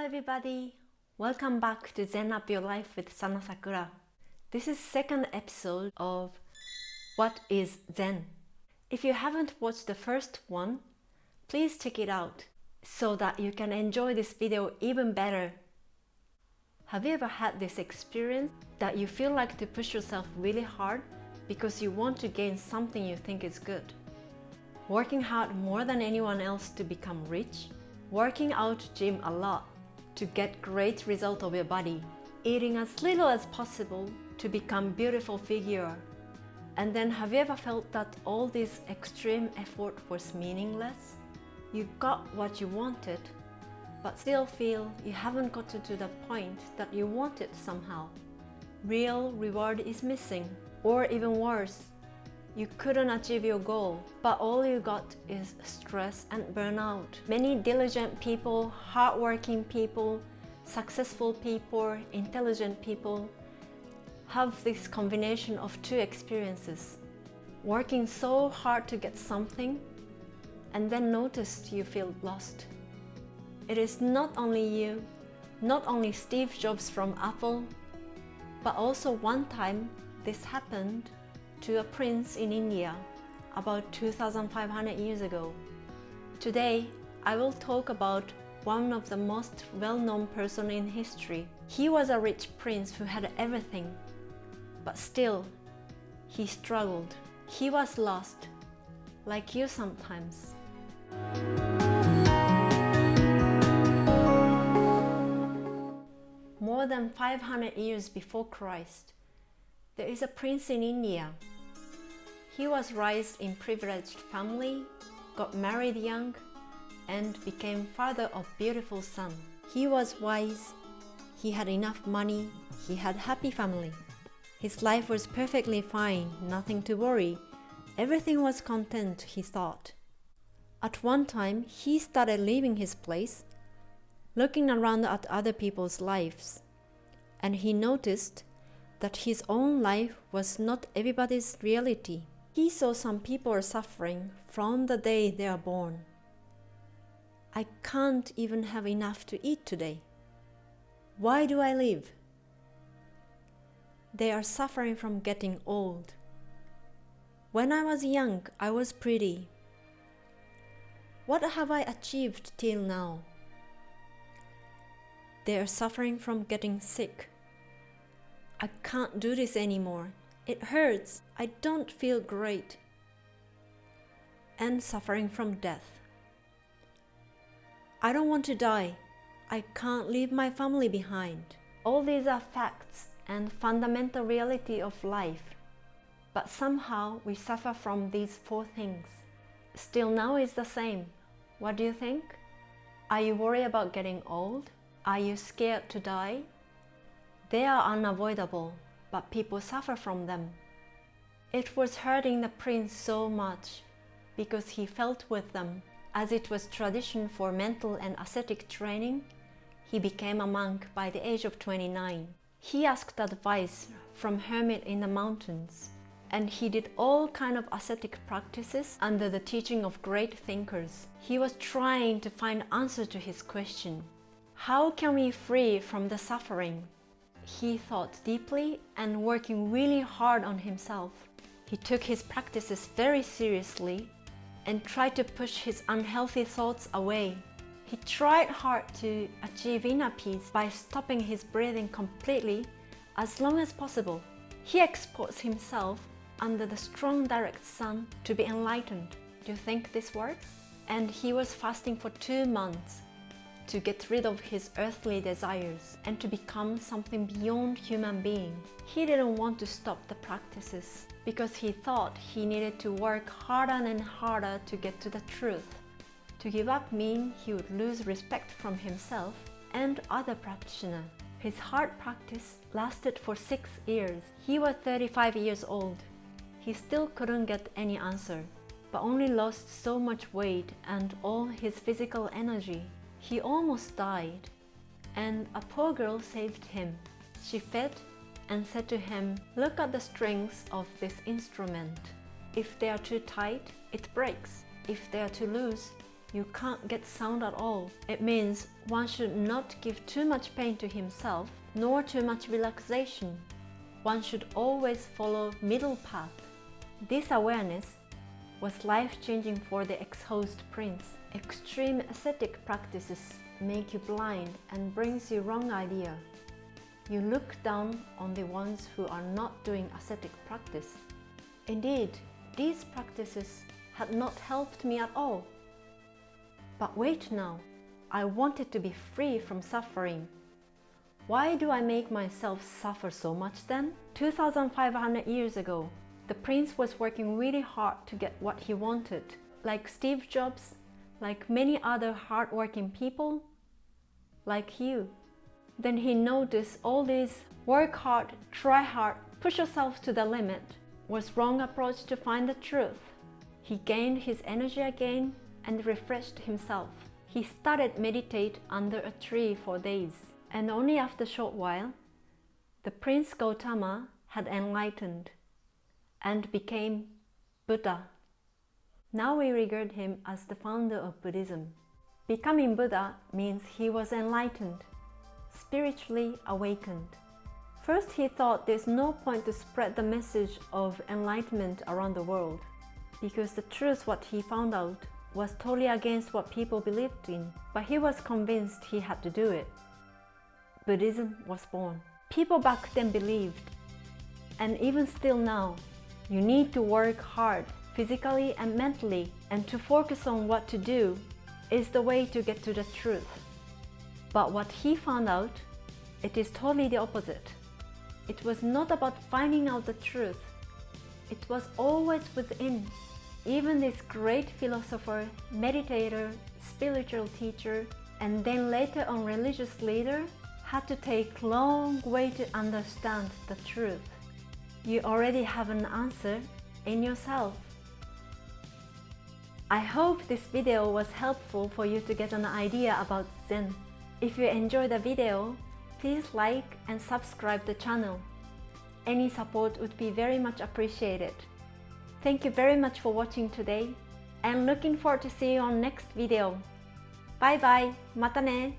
everybody! Welcome back to Zen Up Your Life with Sana Sakura. This is second episode of What is Zen? If you haven't watched the first one, please check it out so that you can enjoy this video even better. Have you ever had this experience that you feel like to push yourself really hard because you want to gain something you think is good? Working hard more than anyone else to become rich? Working out gym a lot to get great result of your body? Eating as little as possible to become beautiful figure? And then have you ever felt that all this extreme effort was meaningless? You got what you wanted, but still feel you haven't gotten to the point that you wanted somehow. Real reward is missing, or even worse, you couldn't achieve your goal, but all you got is stress and burnout. Many diligent people, hardworking people, successful people, intelligent people have this combination of two experiences. Working so hard to get something and then notice you feel lost. It is not only you, not only Steve Jobs from Apple, but also one time this happened to a prince in India about 2,500 years ago. Today, I will talk about one of the most well-known person in history. He was a rich prince who had everything, but still, he struggled. He was lost, like you sometimes. More than 500 years before Christ, there is a prince in India. He was raised in privileged family, got married young, and became father of beautiful son. He was wise, he had enough money, he had happy family. His life was perfectly fine, nothing to worry. Everything was content, he thought. At one time, he started leaving his place, looking around at other people's lives, and he noticed that his own life was not everybody's reality. He saw some people are suffering from the day they are born. I can't even have enough to eat today. Why do I live? They are suffering from getting old. When I was young, I was pretty. What have I achieved till now? They are suffering from getting sick. I can't do this anymore. It hurts. I don't feel great. And suffering from death. I don't want to die. I can't leave my family behind. All these are facts and fundamental reality of life. But somehow we suffer from these four things. Still now is the same. What do you think? Are you worried about getting old? Are you scared to die? They are unavoidable, but people suffer from them. It was hurting the prince so much because he felt with them. As it was tradition for mental and ascetic training, he became a monk by the age of 29. He asked advice from hermit in the mountains, and he did all kind of ascetic practices under the teaching of great thinkers. He was trying to find answer to his question. How can we free from the suffering? He thought deeply and working really hard on himself. He took his practices very seriously and tried to push his unhealthy thoughts away. He tried hard to achieve inner peace by stopping his breathing completely as long as possible. He exposed himself under the strong direct sun to be enlightened. Do you think this works? And he was fasting for 2 months to get rid of his earthly desires and to become something beyond human being. He didn't want to stop the practices because he thought he needed to work harder and harder to get to the truth. To give up mean he would lose respect from himself and other practitioners. His hard practice lasted for 6 years. He was 35 years old. He still couldn't get any answer, but only lost so much weight and all his physical energy. He almost died, and a poor girl saved him. She fed and said to him, "Look at the strings of this instrument. If they are too tight, it breaks. If they are too loose, you can't get sound at all. It means one should not give too much pain to himself, nor too much relaxation. One should always follow middle path. This awareness was life-changing for the ex-host prince. Extreme ascetic practices make you blind and brings you wrong idea. You look down on the ones who are not doing ascetic practice. Indeed, these practices had not helped me at all. But wait now, I wanted to be free from suffering. Why do I make myself suffer so much then? 2,500 years ago, the prince was working really hard to get what he wanted. Like Steve Jobs, like many other hard-working people, like you. Then he noticed all this work hard, try hard, push yourself to the limit was wrong approach to find the truth. He gained his energy again and refreshed himself. He started meditate under a tree for days, and only after a short while, the Prince Gautama had enlightened and became Buddha. Now we regard him as the founder of Buddhism. Becoming Buddha means he was enlightened, spiritually awakened. First he thought there's no point to spread the message of enlightenment around the world, because the truth what he found out was totally against what people believed in, but he was convinced he had to do it. Buddhism was born. People back then believed, and even still now, you need to work hard physically and mentally, and to focus on what to do is the way to get to the truth. But what he found out, it is totally the opposite. It was not about finding out the truth. It was always within. Even this great philosopher, meditator, spiritual teacher, and then later on religious leader had to take long way to understand the truth. You already have an answer in yourself. I hope this video was helpful for you to get an idea about Zen. If you enjoyed the video, please like and subscribe the channel. Any support would be very much appreciated. Thank you very much for watching today, and looking forward to see you on next video. Bye bye, mata ne!